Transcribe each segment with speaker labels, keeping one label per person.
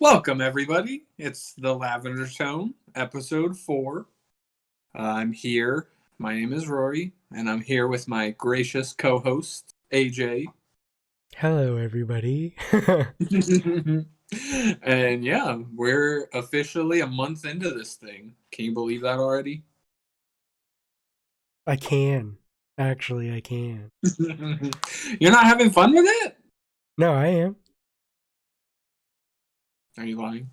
Speaker 1: Welcome, everybody. It's the Lavender Tone, episode 4. I'm here. My name is Rory, and I'm here with my gracious co-host, AJ.
Speaker 2: Hello, everybody.
Speaker 1: And yeah, we're officially a month into this thing. Can you believe that already?
Speaker 2: I can. Actually, I can.
Speaker 1: You're not having fun with it?
Speaker 2: No, I am.
Speaker 1: Are you lying?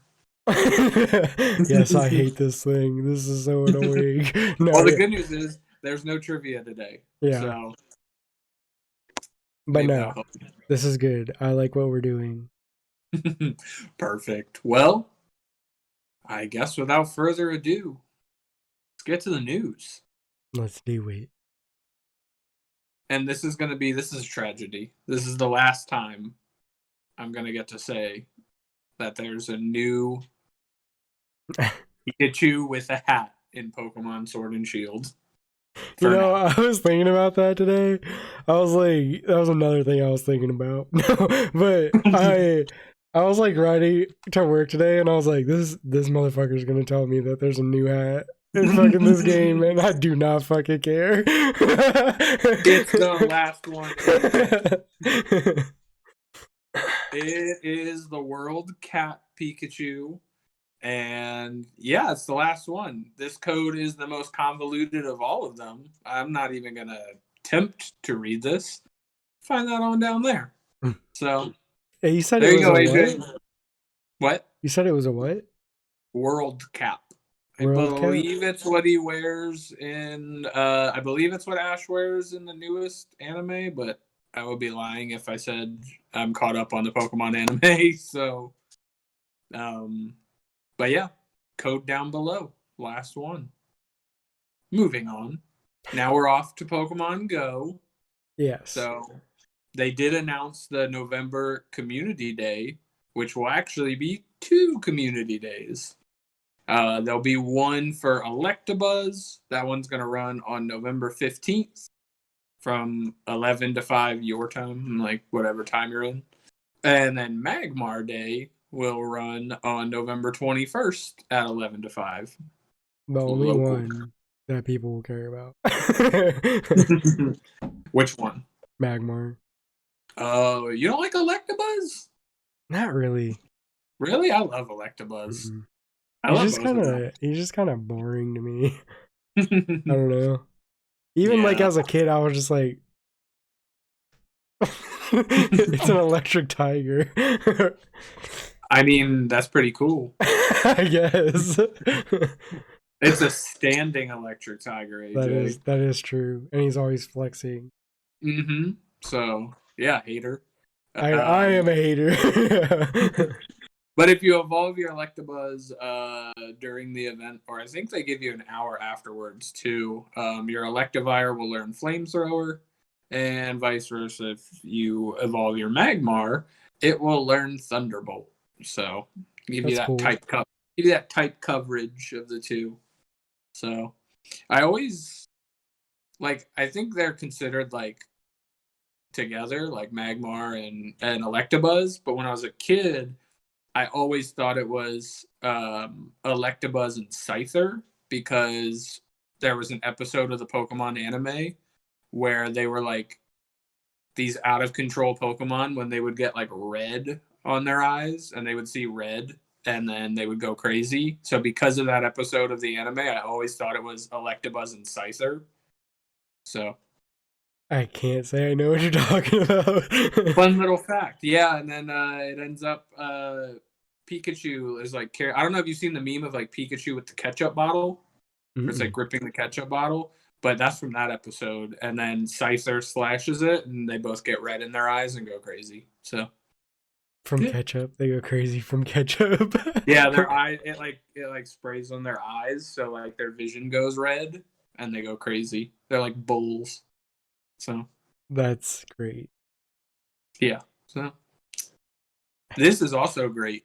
Speaker 2: Yes, I hate this thing. This is so annoying.
Speaker 1: Well,
Speaker 2: No,
Speaker 1: the
Speaker 2: yeah.
Speaker 1: good news is there's no trivia today.
Speaker 2: Yeah.
Speaker 1: So
Speaker 2: But
Speaker 1: maybe
Speaker 2: no,
Speaker 1: that'll help.
Speaker 2: this is good. I like what we're doing.
Speaker 1: Perfect. Well, I guess without further ado, let's get to the news.
Speaker 2: Let's do it.
Speaker 1: And this is tragedy. This is the last time I'm going to get to say that there's a new Pikachu with a hat in Pokemon Sword and Shield.
Speaker 2: I was thinking about that today. I was like, that was another thing I was thinking about. But I was like riding to work today, and I was like, this motherfucker's gonna tell me that there's a new hat in fucking this game, and I do not fucking care.
Speaker 1: It's the last one. It is the World Cat Pikachu. And yeah, it's the last one. This code is the most convoluted of all of them. I'm not even going to attempt to read this. Find that on down there. So,
Speaker 2: Hey, you said
Speaker 1: there
Speaker 2: it
Speaker 1: you
Speaker 2: was
Speaker 1: go,
Speaker 2: a
Speaker 1: AJ.
Speaker 2: what?
Speaker 1: What?
Speaker 2: You said it was a what?
Speaker 1: World Cap. I
Speaker 2: World Cap?
Speaker 1: believe it's what he wears in, I believe it's what Ash wears in the newest anime, but I would be lying if I said I'm caught up on the Pokemon anime. So, but yeah, code down below. Last one. Moving on. Now we're off to Pokemon Go.
Speaker 2: Yes.
Speaker 1: So they did announce the November Community Day, which will actually be 2 Community Days. There'll be one for Electabuzz. That one's going to run on November 15th from 11 to 5 your time, like whatever time you're in. And then Magmar Day will run on November 21st at 11 to 5.
Speaker 2: The only
Speaker 1: Local.
Speaker 2: one that people will care about.
Speaker 1: Which one?
Speaker 2: Magmar.
Speaker 1: Oh, you don't like Electabuzz?
Speaker 2: Not really.
Speaker 1: Really? I love Electabuzz.
Speaker 2: Mm-mm.
Speaker 1: I love both of them.
Speaker 2: He's just kind of boring to me. I don't know. Even like
Speaker 1: Yeah.
Speaker 2: as a kid, I was just like, it's an electric tiger.
Speaker 1: I mean, that's pretty cool.
Speaker 2: I guess.
Speaker 1: It's a standing electric tiger, AJ.
Speaker 2: That is true, and he's always flexing.
Speaker 1: Mm-hmm. So, yeah, hater.
Speaker 2: I am a hater.
Speaker 1: But if you evolve your Electabuzz during the event, or I think they give you an hour afterwards too, your Electivire will learn Flamethrower, and vice versa. If you evolve your Magmar, it will learn Thunderbolt. So give you
Speaker 2: That's
Speaker 1: that
Speaker 2: cool.
Speaker 1: give you that type coverage of the two. So I always I think they're considered like together, like Magmar and Electabuzz. But when I was a kid, I always thought it was Electabuzz and Scyther because there was an episode of the Pokemon anime where they were like these out of control Pokemon when they would get like red on their eyes and they would see red and then they would go crazy. So because of that episode of the anime, I always thought it was Electabuzz and Scyther. So
Speaker 2: I can't say I know what you're talking about.
Speaker 1: fun little fact. Yeah, and then it ends up Pikachu is like I don't know if you've seen the meme of like Pikachu with the ketchup bottle. Where it's like gripping the ketchup bottle, but that's from that episode. And then Scyther slashes it, and they both get red in their eyes and go crazy. So
Speaker 2: From
Speaker 1: yeah.
Speaker 2: ketchup, they go crazy from ketchup.
Speaker 1: Yeah, their eye it like sprays on their eyes, so like their vision goes red, and they go crazy. They're like bulls. So
Speaker 2: That's great.
Speaker 1: yeah. So this is also great.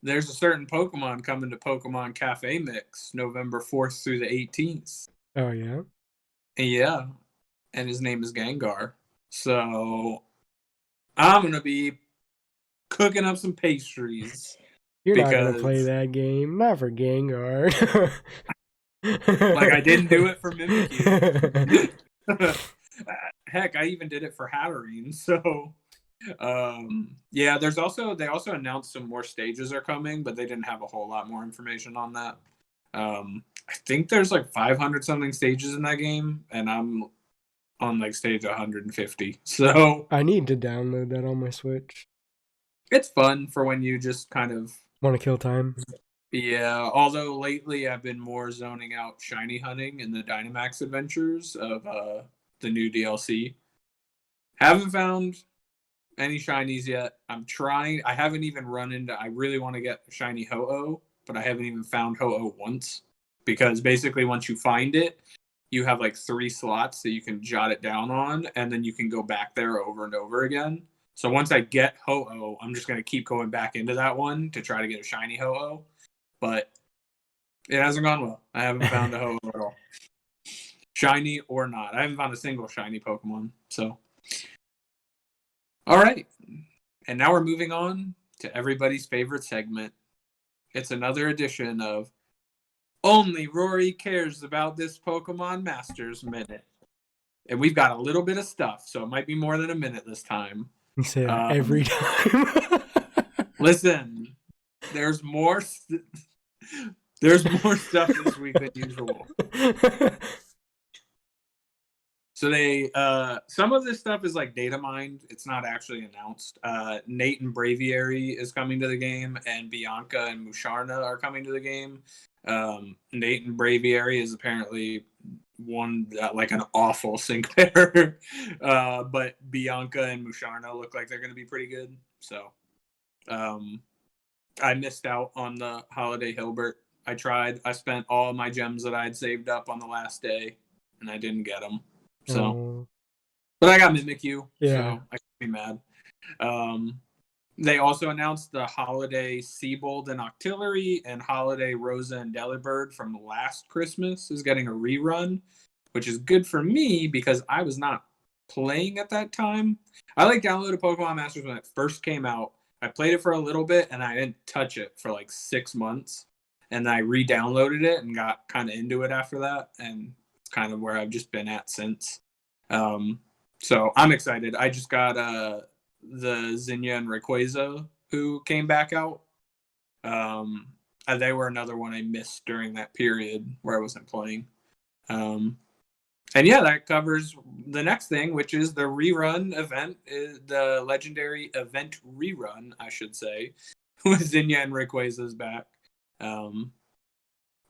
Speaker 1: There's a certain Pokemon coming to Pokémon Cafe Mix November 4th through the 18th.
Speaker 2: Oh yeah.
Speaker 1: Yeah, and his name is Gengar. So I'm gonna be cooking up some pastries.
Speaker 2: You're not gonna play
Speaker 1: Because
Speaker 2: that game. Not for Gengar.
Speaker 1: like I didn't do it for Mimikyu. Heck, I even did it for Hatterene. So yeah, they also announced some more stages are coming, but they didn't have a whole lot more information on that. I think there's like 500 something stages in that game, and I'm on like stage 150. So
Speaker 2: I need to download that on my Switch.
Speaker 1: it's fun for when you just kind of
Speaker 2: want to kill time.
Speaker 1: Yeah, although lately I've been more zoning out shiny hunting in the Dynamax adventures of the new DLC. Haven't found any shinies yet. I'm trying. I haven't even run into. I really want to get shiny Ho-Oh, but I haven't even found Ho-Oh once. Because basically, once you find it, you have like 3 slots that you can jot it down on, and then you can go back there over and over again. So once I get Ho-Oh, I'm just going to keep going back into that one to try to get a shiny Ho-Oh. But it hasn't gone well. I haven't found a Ho-Oh at all. Shiny or not. I haven't found a single shiny Pokemon. So, all right. And now we're moving on to everybody's favorite segment. It's another edition of Only Rory Cares About This Pokemon Masters Minute. And we've got a little bit of stuff, so it might be more than a minute this time.
Speaker 2: You say that every time.
Speaker 1: Listen, there's more stuff this week than usual. So they some of this stuff is like data mined. It's not actually announced. Nate and Braviary is coming to the game, and Bianca and Musharna are coming to the game. Nate and Braviary is apparently one like an awful sync pair, but Bianca and Musharna look like they're going to be pretty good. So I missed out on the Holiday Hilbert. I tried. I spent all my gems that I had saved up on the last day, and I didn't get them. So, but I got Mimikyu, so I can't be mad. They also announced the Holiday Seabold and Octillery and Holiday Rosa and Delibird from last Christmas is getting a rerun, which is good for me because I was not playing at that time. I downloaded Pokemon Masters when it first came out. I played it for a little bit and I didn't touch it for like 6 months. And I re-downloaded it and got kind of into it after that. And it's kind of where I've just been at since. So I'm excited. I just got the Zinnia and Rayquaza who came back out. They were another one I missed during that period where I wasn't playing. And yeah, that covers the next thing, which is the rerun event, the legendary event rerun, I should say, with Zinnia and Rayquaza's back. I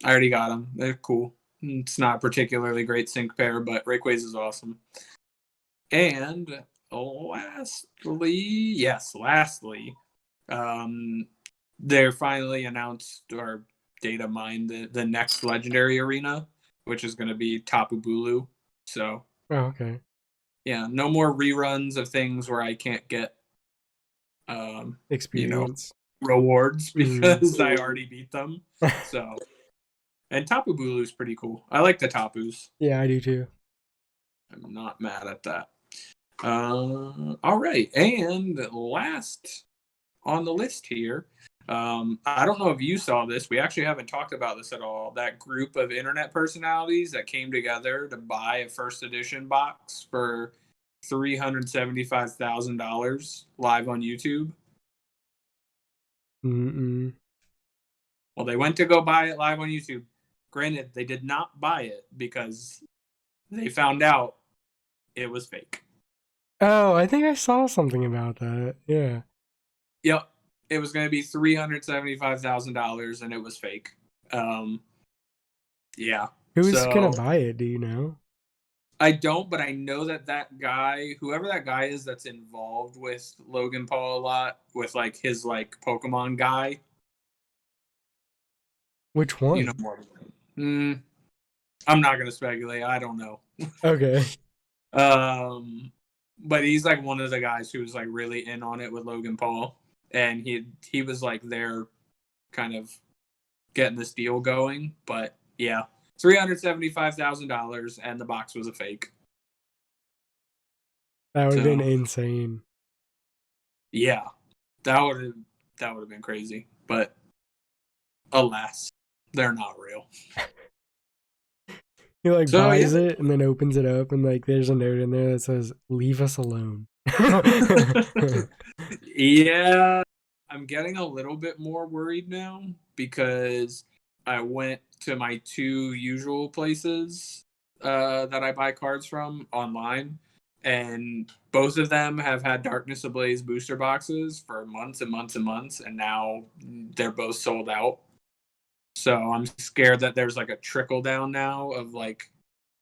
Speaker 1: already got them. They're cool. It's not a particularly great sync pair, but Rayquaza's awesome. And lastly, they're finally announced or data mined the next legendary arena, which is going to be Tapu Bulu. So,
Speaker 2: okay.
Speaker 1: Yeah, no more reruns of things where I can't get
Speaker 2: experience
Speaker 1: rewards because I already beat them. So, and Tapu Bulu is pretty cool. I like the Tapus.
Speaker 2: Yeah, I do too.
Speaker 1: I'm not mad at that. All right, and last on the list here, I don't know if you saw this. We actually haven't talked about this at all. That group of internet personalities that came together to buy a first edition box for $375,000 live on YouTube. Well, they went to go buy it live on YouTube. Granted, they did not buy it because they found out it was fake.
Speaker 2: Oh, I think I saw something about that. Yeah.
Speaker 1: Yep. It was going to be $375,000 and it was fake. Yeah.
Speaker 2: Who's going to buy it? Do you know?
Speaker 1: I don't, but I know that guy, whoever that guy is that's involved with Logan Paul a lot, with like his like Pokemon guy.
Speaker 2: Which one?
Speaker 1: You know more. I'm not going to speculate. I don't know.
Speaker 2: Okay.
Speaker 1: But he's like one of the guys who was like really in on it with Logan Paul, and he was like there, kind of getting this deal going. But yeah, $375,000, and the box was a fake.
Speaker 2: That would have been insane.
Speaker 1: Yeah, That would have been crazy. But alas, they're not real.
Speaker 2: He like
Speaker 1: So
Speaker 2: buys
Speaker 1: yeah.
Speaker 2: it and then opens it up and like there's a note in there that says, "Leave us alone."
Speaker 1: Yeah, I'm getting a little bit more worried now because I went to my two usual places that I buy cards from online, and both of them have had Darkness Ablaze booster boxes for months and months and months, and now they're both sold out. So I'm scared that there's like a trickle down now of like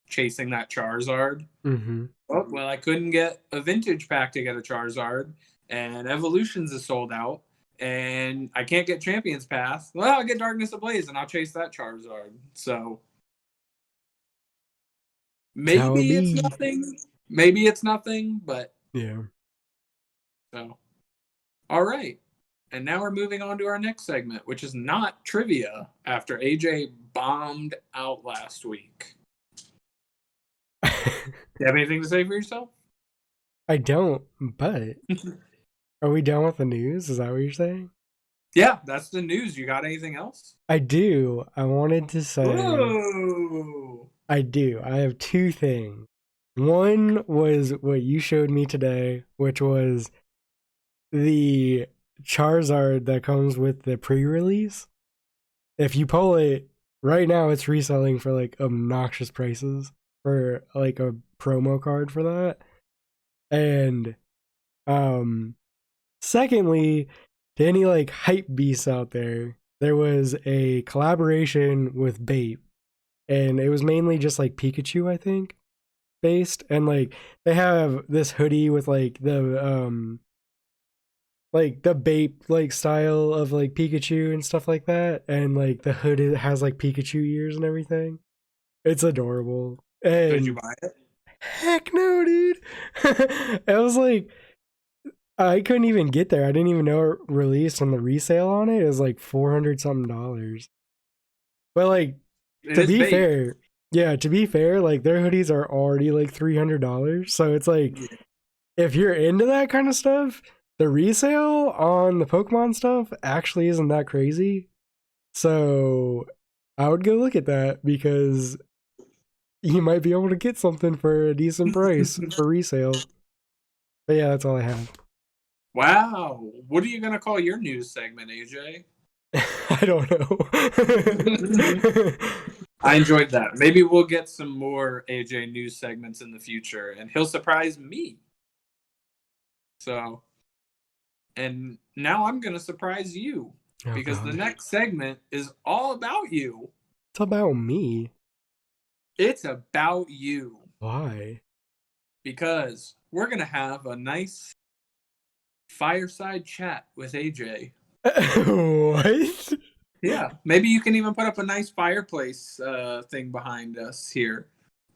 Speaker 1: chasing that Charizard.
Speaker 2: Mm-hmm.
Speaker 1: Oh, well, I couldn't get a vintage pack to get a Charizard, and Evolutions is sold out, and I can't get Champions Pass. Well, I'll get Darkness Ablaze, and I'll chase that Charizard. So
Speaker 2: How it
Speaker 1: maybe it's
Speaker 2: be.
Speaker 1: nothing. Maybe it's nothing, but
Speaker 2: Yeah.
Speaker 1: so. All right. And now we're moving on to our next segment, which is not trivia after AJ bombed out last week. You have anything to say for yourself?
Speaker 2: I don't, but are we done with the news? Is that what you're saying?
Speaker 1: Yeah, that's the news. You got anything else?
Speaker 2: I do. I wanted to say
Speaker 1: Whoa.
Speaker 2: I do. I have two things. One was what you showed me today, which was the Charizard that comes with the pre-release. If you pull it right now, it's reselling for like obnoxious prices for like a promo card for that. And secondly, to any like hype beasts out there, there was a collaboration with Bape, and it was mainly just like Pikachu, I think, based, and like they have this hoodie with like the Bape like style of like Pikachu and stuff like that, and like the hood has like Pikachu ears and everything. It's adorable. And
Speaker 1: Did you buy it?
Speaker 2: heck no, dude. I was like, I couldn't even get there. I didn't even know it released, and the resale on it is like $400 something. But like,
Speaker 1: It
Speaker 2: to
Speaker 1: is
Speaker 2: be
Speaker 1: bait.
Speaker 2: fair, yeah, to be fair, like their hoodies are already like $300. So it's like,
Speaker 1: Yeah.
Speaker 2: if you're into that kind of stuff, the resale on the Pokemon stuff actually isn't that crazy. So I would go look at that because you might be able to get something for a decent price for resale. But yeah, that's all I have.
Speaker 1: Wow. What are you going to call your news segment, AJ?
Speaker 2: I don't know.
Speaker 1: I enjoyed that. Maybe we'll get some more AJ news segments in the future, and he'll surprise me. So, and now I'm going to surprise you because the
Speaker 2: God.
Speaker 1: next segment is all about you.
Speaker 2: It's about me.
Speaker 1: It's about you
Speaker 2: Why?
Speaker 1: because we're going to have a nice fireside chat with AJ.
Speaker 2: What?
Speaker 1: Yeah, maybe you can even put up a nice fireplace thing behind us here,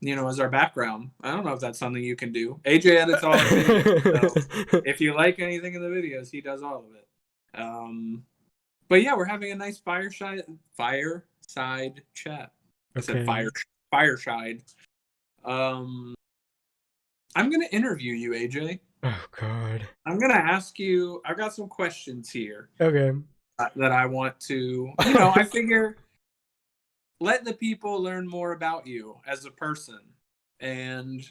Speaker 1: as our background. I don't know if that's something you can do. AJ edits all our videos, so if you like anything in the videos, he does all of it. But yeah, we're having a nice fireside chat. I said fireside. I'm gonna interview you, AJ.
Speaker 2: Oh God.
Speaker 1: I'm gonna ask you. I've got some questions here.
Speaker 2: Okay.
Speaker 1: That I want to, I figure let the people learn more about you as a person. And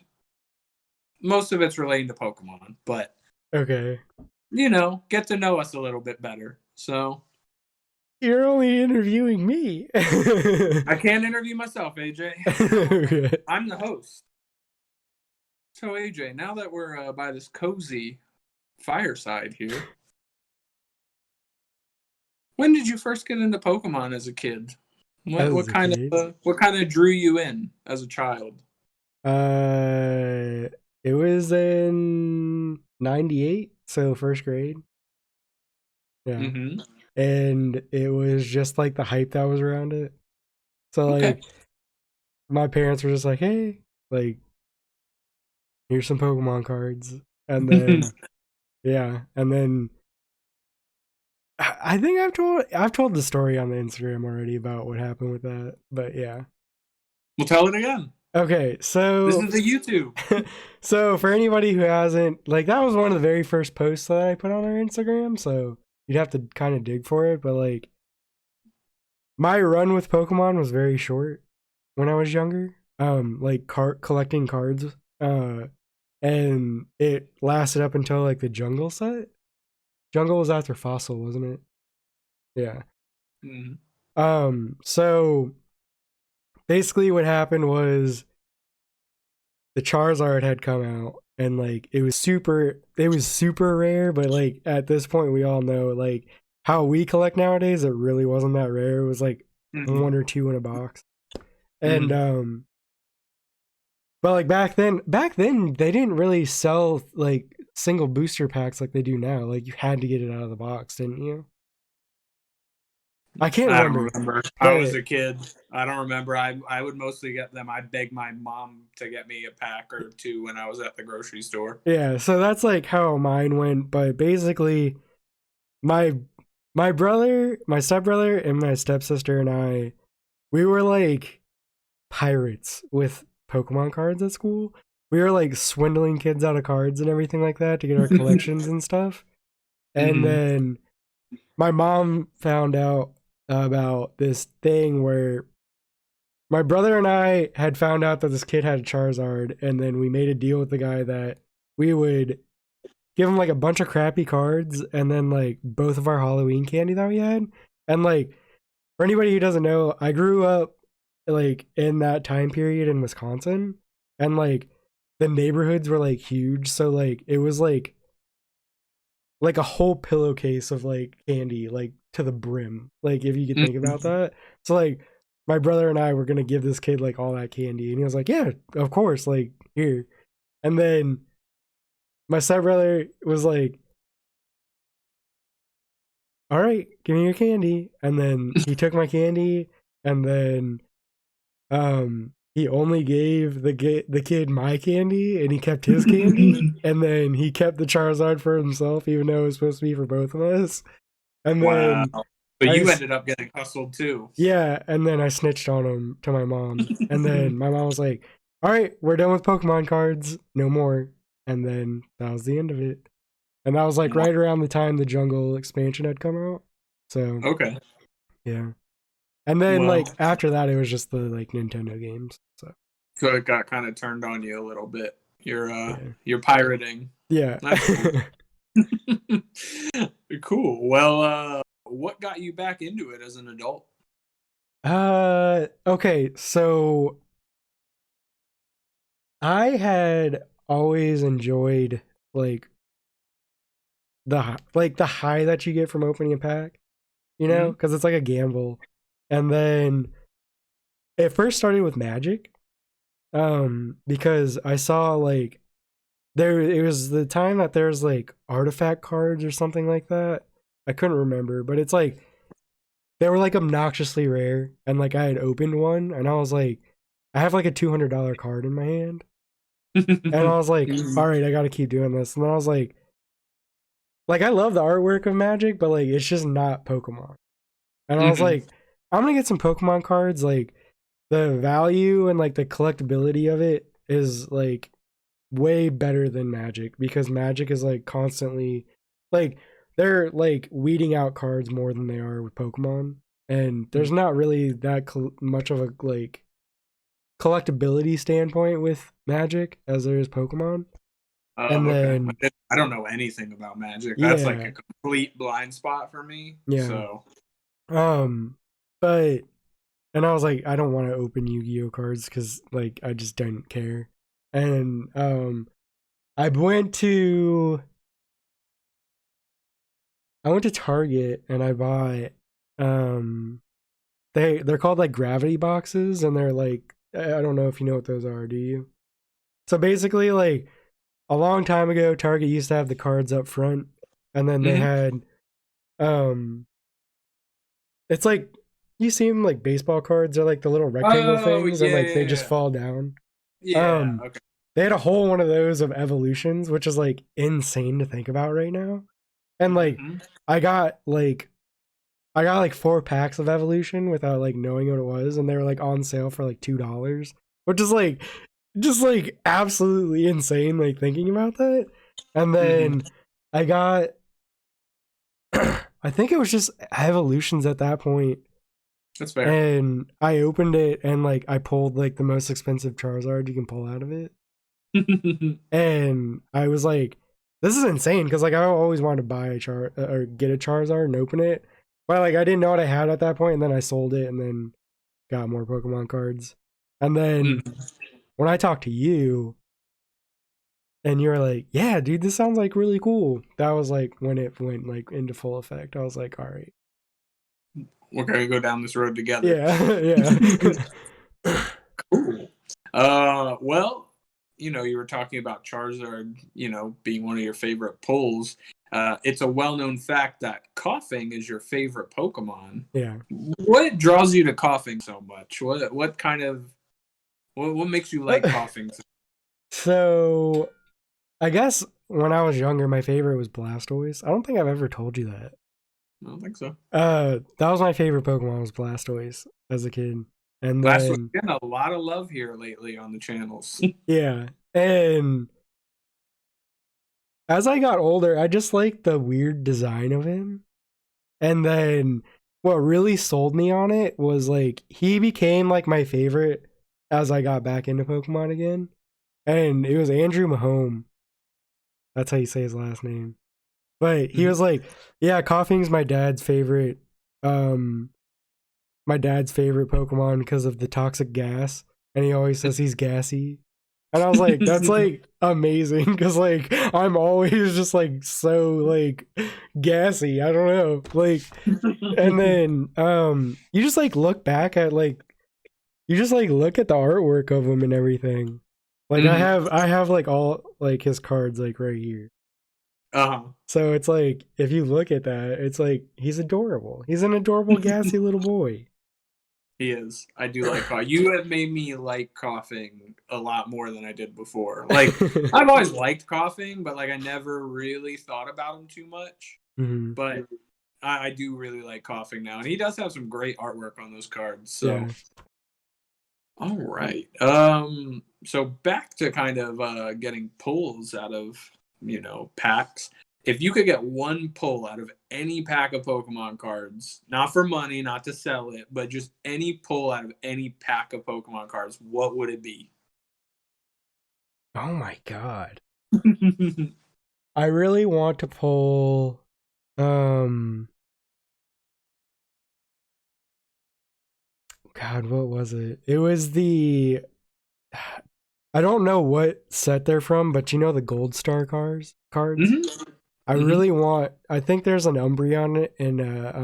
Speaker 1: most of it's relating to Pokemon, but
Speaker 2: Okay.
Speaker 1: Get to know us a little bit better. So
Speaker 2: You're only interviewing me.
Speaker 1: I can't interview myself, AJ.
Speaker 2: Okay.
Speaker 1: I'm the host. So AJ, now that we're by this cozy fireside here, when did you first get into Pokemon as a kid? What kind of drew you in as a child?
Speaker 2: It was in 98, so first grade. Yeah.
Speaker 1: Mm-hmm.
Speaker 2: And it was just like the hype that was around it. So like
Speaker 1: Okay.
Speaker 2: my parents were just like, "Hey, like here's some Pokemon cards." And then yeah, and then I think I've told the story on the Instagram already about what happened with that. But yeah.
Speaker 1: We'll tell it again.
Speaker 2: Okay,
Speaker 1: This
Speaker 2: so
Speaker 1: is the YouTube.
Speaker 2: so for anybody who hasn't, like, that was one of the very first posts that I put on our Instagram, so you'd have to kind of dig for it, but like my run with Pokemon was very short when I was younger. Like collecting cards. And it lasted up until like the Jungle set. Jungle was after Fossil, wasn't it? Yeah.
Speaker 1: Mm-hmm.
Speaker 2: So basically what happened was the Charizard had come out and like it was super rare, but like at this point we all know like how we collect nowadays, it really wasn't that rare. It was like
Speaker 1: Mm-hmm.
Speaker 2: one or two in a box. And
Speaker 1: Mm-hmm.
Speaker 2: but like back then they didn't really sell like single booster packs like they do now. Like you had to get it out of the box, didn't you? I can't
Speaker 1: I don't
Speaker 2: remember,
Speaker 1: remember. I was
Speaker 2: but
Speaker 1: a kid. I don't remember. I would mostly get them. I'd beg my mom to get me a pack or two when I was at the grocery store.
Speaker 2: yeah. So that's like how mine went. But basically, my brother, my stepbrother, and my stepsister and I, we were like pirates with Pokemon cards at school. We were like swindling kids out of cards and everything like that to get our collections and stuff. And
Speaker 1: Mm-hmm.
Speaker 2: then my mom found out about this thing where my brother and I had found out that this kid had a Charizard, and then we made a deal with the guy that we would give him like a bunch of crappy cards and then like both of our Halloween candy that we had. And like for anybody who doesn't know, I grew up like in that time period in Wisconsin, and like the neighborhoods were like huge, so like it was like a whole pillowcase of like candy, like to the brim, like if you could think about that. So like my brother and I were gonna give this kid like all that candy, and he was like, "Yeah, of course, like here." And then my stepbrother was like, "All right, give me your candy." And then he took my candy, and then he only gave the kid my candy, and he kept his candy, and then he kept the Charizard for himself, even though it was supposed to be for both of us. And
Speaker 1: Wow.
Speaker 2: then
Speaker 1: But
Speaker 2: I
Speaker 1: you
Speaker 2: s-
Speaker 1: ended up getting hustled too.
Speaker 2: yeah, and then I snitched on him to my mom, and then my mom was like, "All right, we're done with Pokemon cards, no more." And then that was the end of it. And that was like right around the time the Jungle expansion had come out. So
Speaker 1: Okay.
Speaker 2: yeah. And then
Speaker 1: Well,
Speaker 2: like after that it was just the like Nintendo games. So
Speaker 1: so it got kind of turned on you a little bit.
Speaker 2: yeah.
Speaker 1: You're pirating.
Speaker 2: Yeah.
Speaker 1: That's cool. Cool. Well, what got you back into it as an adult?
Speaker 2: Okay, so I had always enjoyed like the high that you get from opening a pack, you know,
Speaker 1: Mm-hmm.
Speaker 2: because it's like a gamble. And then it first started with Magic, because I saw like there it was the time that there's like artifact cards or something like that. I couldn't remember, but it's like they were like obnoxiously rare, and like I had opened one, and I was like, I have like a $200 card in my hand, and I was like, all right, I got to keep doing this. And then I was like I love the artwork of Magic, but like it's just not Pokemon. And I was
Speaker 1: Mm-hmm.
Speaker 2: like, I'm gonna get some Pokemon cards. Like the value and like the collectability of it is like way better than Magic, because Magic is like constantly like they're like weeding out cards more than they are with Pokemon, and there's not really that much of a like collectability standpoint with Magic as there is Pokemon. And
Speaker 1: Oh, okay.
Speaker 2: then
Speaker 1: I don't know anything about Magic. That's like
Speaker 2: yeah,
Speaker 1: a complete blind spot for me.
Speaker 2: yeah.
Speaker 1: So,
Speaker 2: But and I was like, I don't want to open Yu-Gi-Oh cards because like I just don't care. And I went to Target and I bought um they're called like gravity boxes, and they're like, I don't know if you know what those are, do you? So basically like a long time ago Target used to have the cards up front, and then they
Speaker 1: mm-hmm.
Speaker 2: had um it's like you see them like baseball cards, are like the little rectangle
Speaker 1: Oh
Speaker 2: things, and like they just
Speaker 1: yeah,
Speaker 2: fall down.
Speaker 1: yeah.
Speaker 2: Um
Speaker 1: Okay.
Speaker 2: they had a whole one of those of evolutions, which is like insane to think about right now. And like
Speaker 1: Mm-hmm.
Speaker 2: I got like I got like 4 packs of evolution without like knowing what it was, and they were like on sale for like $2. which is like just like absolutely insane, like thinking about that. And then I got I think it was just evolutions at that point.
Speaker 1: That's fair.
Speaker 2: And I opened it and like I pulled like the most expensive Charizard you can pull out of it. And I was like, this is insane because like I always wanted to buy a or get a Charizard and open it. But like I didn't know what I had at that point, and then I sold it and then got more Pokemon cards. And then when I talked to you and you were like, yeah, dude, this sounds like really cool. That was like when it went like into full effect. I was like, all right.
Speaker 1: We're gonna go down this road together.
Speaker 2: Yeah.
Speaker 1: Cool. Well, you were talking about Charizard, being one of your favorite pulls. It's a well-known fact that coughing is your favorite Pokemon.
Speaker 2: Yeah.
Speaker 1: What draws you to coughing so much? What makes you like coughing?
Speaker 2: So, I guess when I was younger, my favorite was Blastoise. I don't think I've ever told you that.
Speaker 1: I don't think so.
Speaker 2: That was my favorite Pokemon, was Blastoise as a kid. And
Speaker 1: Blastoise getting a lot of love here lately on the channels.
Speaker 2: Yeah. And as I got older, I just liked the weird design of him. And then what really sold me on it was like he became like my favorite as I got back into Pokemon again. And it was Andrew Mahome. That's how you say his last name. But he was like, yeah, coughing's my dad's favorite Pokemon because of the toxic gas. And he always says he's gassy. And I was like, that's like amazing because like I'm always just like so like gassy. I don't know. Like, and then you just like look back at like you just like look at the artwork of him and everything. Like I have like all like his cards like right here. So it's like if you look at that, it's like he's adorable. He's an adorable gassy little boy.
Speaker 1: He is. I do like coughing. You have made me like coughing a lot more than I did before. Like I've always liked coughing, but like I never really thought about him too much. But I do really like coughing now, and he does have some great artwork on those cards. So, yeah. All right. So back to kind of getting pulls out of packs. If you could get one pull out of any pack of Pokemon cards, not for money, not to sell it, but just any pull out of any pack of Pokemon cards, what would it be?
Speaker 2: Oh my god. I really want to pull God, what was it? It was I don't know what set they're from, but you know the Gold Star cards? I really want. I think there's an Umbreon and a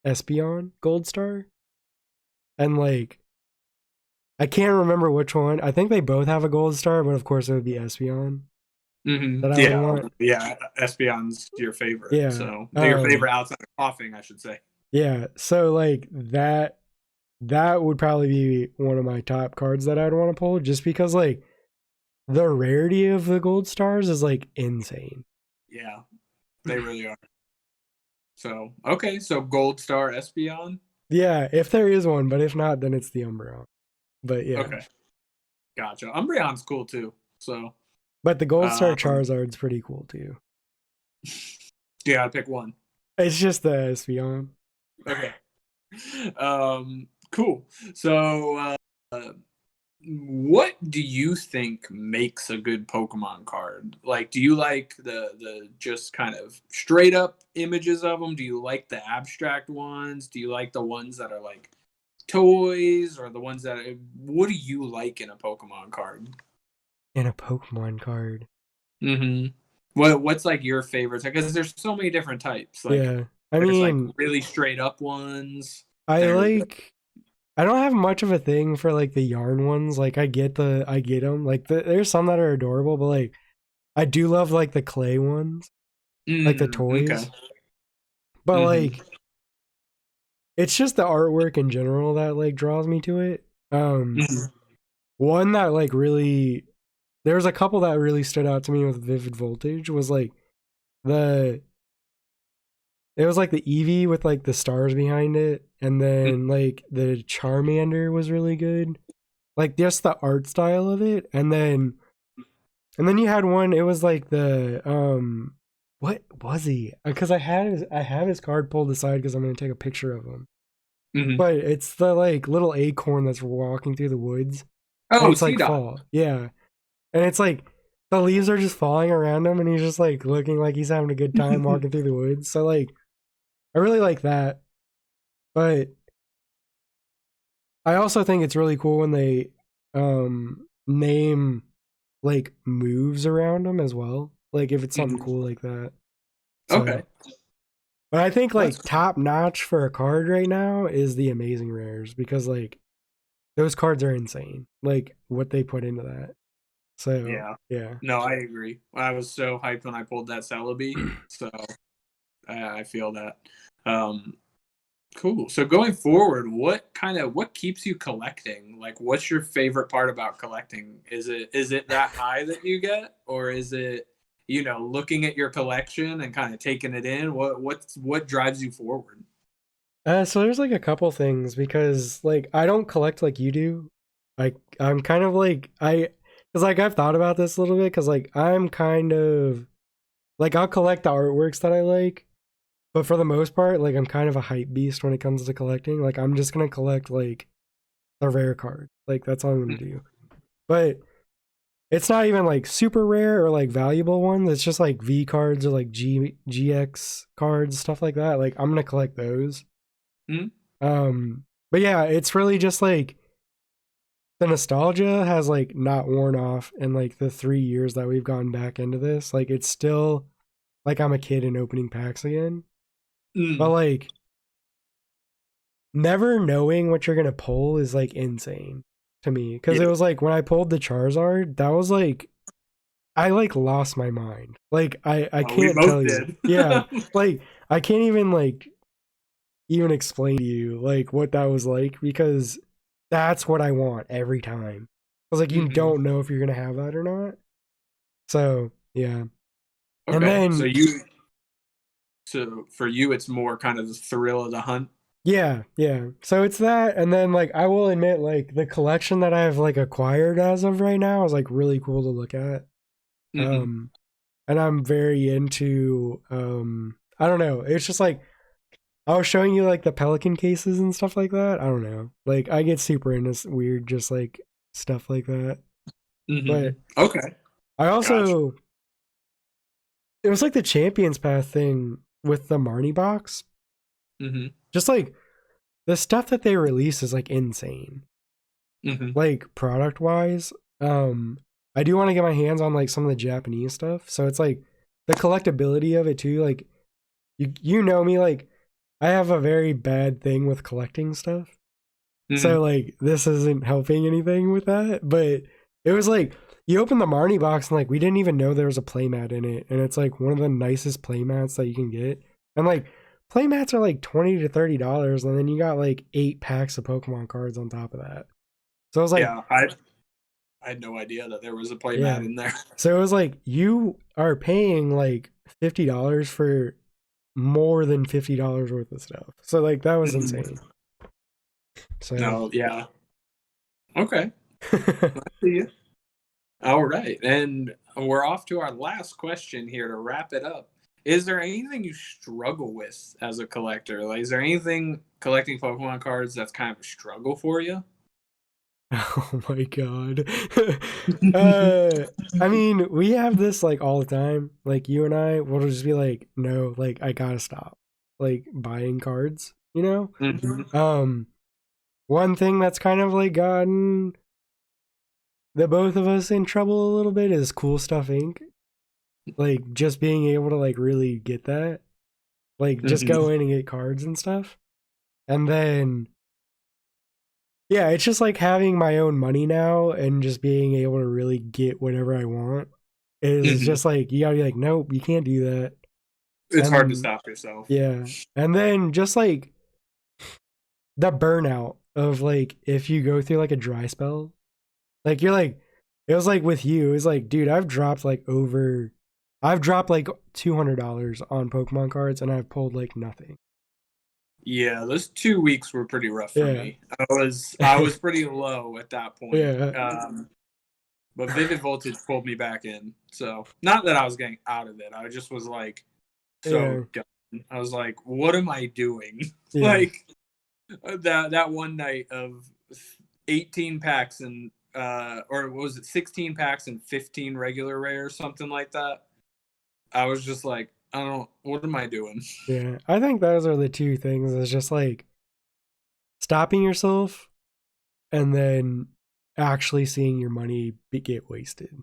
Speaker 2: Espeon Gold Star, and like I can't remember which one. I think they both have a Gold Star, but of course it would be Espeon.
Speaker 1: Yeah, Espeon's your favorite. Yeah, so your favorite outside of coughing, I should say.
Speaker 2: Yeah, so like that would probably be one of my top cards that I'd want to pull, just because like the rarity of the Gold Stars is like insane.
Speaker 1: Yeah, they really are. So, okay, so Gold Star Espeon?
Speaker 2: Yeah, if there is one, but if not, then it's the Umbreon. But yeah.
Speaker 1: Okay. Gotcha. Umbreon's cool too, so.
Speaker 2: But the Gold Star Charizard's pretty cool too.
Speaker 1: You gotta pick one.
Speaker 2: It's just the Espeon.
Speaker 1: Okay. Cool. So, what do you think makes a good Pokemon card? Like, do you like the just kind of straight up images of them? Do you like the abstract ones? Do you like the ones that are like toys, or the ones that what do you like in a Pokemon card?
Speaker 2: In a Pokemon card.
Speaker 1: What's like your favorites? Because there's so many different types. Like,
Speaker 2: yeah. I mean,
Speaker 1: like really straight up ones.
Speaker 2: I don't have much of a thing for like the yarn ones. Like I get them. Like there's some that are adorable, but like I do love like the clay ones, like the toys. Okay. But like it's just the artwork in general that like draws me to it. One that like really, there's a couple that really stood out to me with Vivid Voltage was like it was like the Eevee with like the stars behind it, and then like the Charmander was really good. like just the art style of it, and then you had one. It was like the what was he? Because I have his card pulled aside because I'm gonna take a picture of him.
Speaker 1: Mm-hmm.
Speaker 2: But it's the like little acorn that's walking through the woods. And
Speaker 1: Oh,
Speaker 2: it's like
Speaker 1: C-Dot.
Speaker 2: fall. Yeah. And it's like the leaves are just falling around him and he's just like looking like he's having a good time walking through the woods. So like I really like that. But I also think it's really cool when they name like moves around them as well. Like if it's something
Speaker 1: Mhm.
Speaker 2: cool like that.
Speaker 1: Okay.
Speaker 2: So but I think
Speaker 1: That's
Speaker 2: like top notch for a card right now is the amazing rares because like those cards are insane. Like what they put into that. So
Speaker 1: Yeah.
Speaker 2: yeah.
Speaker 1: No, I agree. I was so hyped when I pulled that Celebi, so I feel that. Um, cool. So going forward, what keeps you collecting? Like, what's your favorite part about collecting? Is it that high that you get, or is it looking at your collection and kind of taking it in? What drives you forward?
Speaker 2: So there's like a couple things because like I don't collect like you do. Like I'm kind of like because like I've thought about this a little bit because like I'm kind of like I'll collect the artworks that I like, but for the most part, like I'm kind of a hype beast when it comes to collecting. Like I'm just gonna collect like a rare card. Like that's all I'm gonna do. But it's not even like super rare or like valuable ones. It's just like V cards or like GX cards, stuff like that. Like I'm gonna collect those.
Speaker 1: Mhm.
Speaker 2: But yeah, it's really just like the nostalgia has like not worn off in like the 3 years that we've gone back into this. Like it's still like I'm a kid in opening packs again. But
Speaker 1: Mm.
Speaker 2: like never knowing what you're gonna pull is like insane to me. Because
Speaker 1: Yeah.
Speaker 2: it was like when I pulled the Charizard, that was like I like lost my mind. Like I
Speaker 1: We
Speaker 2: can't
Speaker 1: both
Speaker 2: tell you.
Speaker 1: did.
Speaker 2: Yeah. Like I can't even like even explain to you like what that was like because that's what I want every time. I was like, you
Speaker 1: Hmm.
Speaker 2: don't know if you're gonna have that or not. So yeah. And
Speaker 1: Okay. So
Speaker 2: then
Speaker 1: for you, it's more kind of the thrill of the hunt.
Speaker 2: yeah, yeah. So it's that, and then like I will admit, like the collection that I've like acquired as of right now is like really cool to look at.
Speaker 1: Hmm.
Speaker 2: Um and I'm very into I don't know. It's just like I was showing you like the pelican cases and stuff like that. I don't know. Like I get super into weird just like stuff like that.
Speaker 1: Hmm.
Speaker 2: But
Speaker 1: Okay.
Speaker 2: I
Speaker 1: Gotcha.
Speaker 2: also it was like the Champions Path thing with the Marnie box.
Speaker 1: Hmm.
Speaker 2: Just like the stuff that they release is like insane.
Speaker 1: Hmm.
Speaker 2: Like product wise. I do want to get my hands on like some of the Japanese stuff. So it's like the collectability of it too. Like you know me, like I have a very bad thing with collecting stuff.
Speaker 1: Hmm.
Speaker 2: So like this isn't helping anything with that. But it was like you open the Marnie box and like we didn't even know there was a playmat in it. And it's like one of the nicest playmats that you can get. And like playmats are like $20 to $30, and then you got like 8 packs of Pokemon cards on top of that. So I was like,
Speaker 1: Yeah, I had no idea that there was a playmat
Speaker 2: yeah.
Speaker 1: in there.
Speaker 2: So it was like you are paying like $50 for more than $50 worth of stuff. So like that was
Speaker 1: Mhm.
Speaker 2: insane. So
Speaker 1: No, yeah. Okay. I see you. All right. And we're off to our last question here to wrap it up. Is there anything you struggle with as a collector? Like, is there anything collecting Pokemon cards that's kind of a struggle for you?
Speaker 2: oh my god. uh I mean, we have this like all the time. Like you and I will just be like, no, like I gotta stop like buying cards, you know?
Speaker 1: Hmm.
Speaker 2: One thing that's kind of like gotten the both of us in trouble a little bit is Cool Stuff Inc. Like just being able to like really get that. Like just go
Speaker 1: Hmm.
Speaker 2: in and get cards and stuff. And then yeah, it's just like having my own money now and just being able to really get whatever I want is
Speaker 1: Hmm.
Speaker 2: just like you gotta be like, nope, you can't do that.
Speaker 1: It's hard to
Speaker 2: And
Speaker 1: stop yourself.
Speaker 2: yeah. And then just like the burnout of like if you go through like a dry spell, like you're like it was like with you, it was like, dude, I've dropped like $200 on Pokemon cards and I've pulled like nothing.
Speaker 1: Yeah, those 2 weeks were pretty rough for
Speaker 2: Yeah.
Speaker 1: me. I was pretty low at that point.
Speaker 2: Yeah.
Speaker 1: But Vivid Voltage pulled me back in. So not that I was getting out of it. I just was like so
Speaker 2: Yeah.
Speaker 1: done. I was like, what am I doing?
Speaker 2: Yeah.
Speaker 1: Like that one night of 18 packs and or what was it, 16 packs and 15 regular rares, something like that. I was just like, I don't, what am I doing?
Speaker 2: Yeah. I think those are the two things. It's just like stopping yourself and then actually seeing your money get wasted.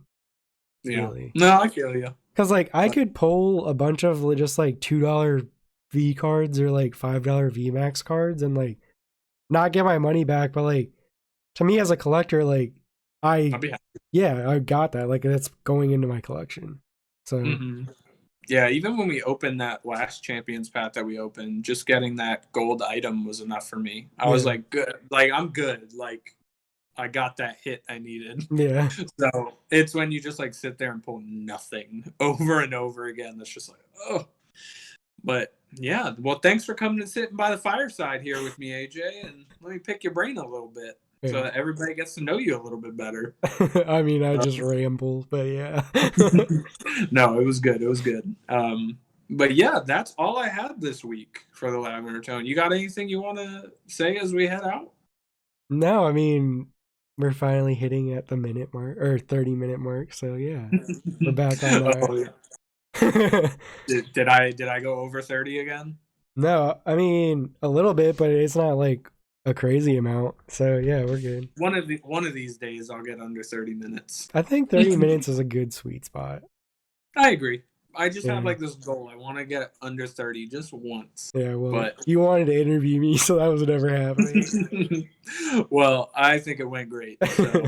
Speaker 1: Yeah.
Speaker 2: Really.
Speaker 1: No, I feel you.
Speaker 2: Because like I could pull a bunch of just like $2 V cards or like $5 V Max cards and like not get my money back, but like to me as a collector, like
Speaker 1: I'll be happy.
Speaker 2: yeah, I got that. Like that's going into my collection. So
Speaker 1: yeah, even when we opened that last Champions pack that we opened, just getting that gold item was enough for me. I was like, good. Like I'm good. Like I got that hit I needed.
Speaker 2: Yeah.
Speaker 1: So it's when you just like sit there and pull nothing over and over again. That's just like, oh. But yeah, well, thanks for coming and sitting by the fireside here with me, AJ, and let me pick your brain a little bit so that everybody gets to know you a little bit better.
Speaker 2: I mean, I just ramble, but yeah.
Speaker 1: No, it was good. It was good. But yeah, that's all I had this week for the Lavender Tone. You got anything you want to say as we head out?
Speaker 2: No, I mean, we're finally hitting at the minute mark or 30-minute mark. So yeah, we're back on that.
Speaker 1: Oh, yeah. did I go over 30 again?
Speaker 2: No, I mean a little bit, but it's not like a crazy amount. So yeah, we're good.
Speaker 1: One of these days I'll get under 30 minutes.
Speaker 2: I think 30 minutes is a good sweet spot.
Speaker 1: I agree. I just have like this goal. I want to get under 30 just once.
Speaker 2: Yeah, well, you wanted to interview me, so that was never happening.
Speaker 1: Well, I think it went great. So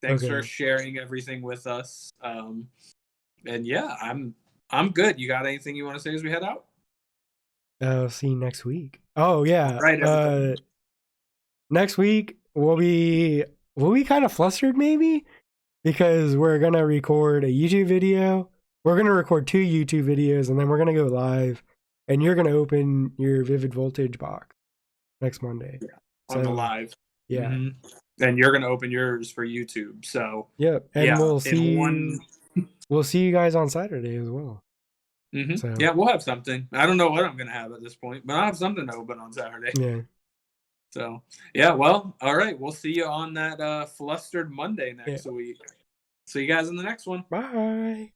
Speaker 1: thanks for sharing everything with us. And yeah, I'm good. You got anything you want to say as we head out?
Speaker 2: I'll see you next week. Oh yeah.
Speaker 1: Right.
Speaker 2: Next week we'll be kind of flustered maybe because we're gonna record a YouTube video. We're gonna record 2 YouTube videos and then we're gonna go live, and you're gonna open your Vivid Voltage box next Monday.
Speaker 1: Yeah, on the live.
Speaker 2: Yeah.
Speaker 1: Mm-hmm. And you're gonna open yours for YouTube. So
Speaker 2: yep. And we'll see you guys on Saturday as well.
Speaker 1: Mm-hmm. So, yeah, we'll have something. I don't know what I'm gonna have at this point, but I'll have something to open on Saturday.
Speaker 2: Yeah.
Speaker 1: So yeah, well, all right. We'll see you on that flustered Monday next week. See you guys in the next one.
Speaker 2: Bye.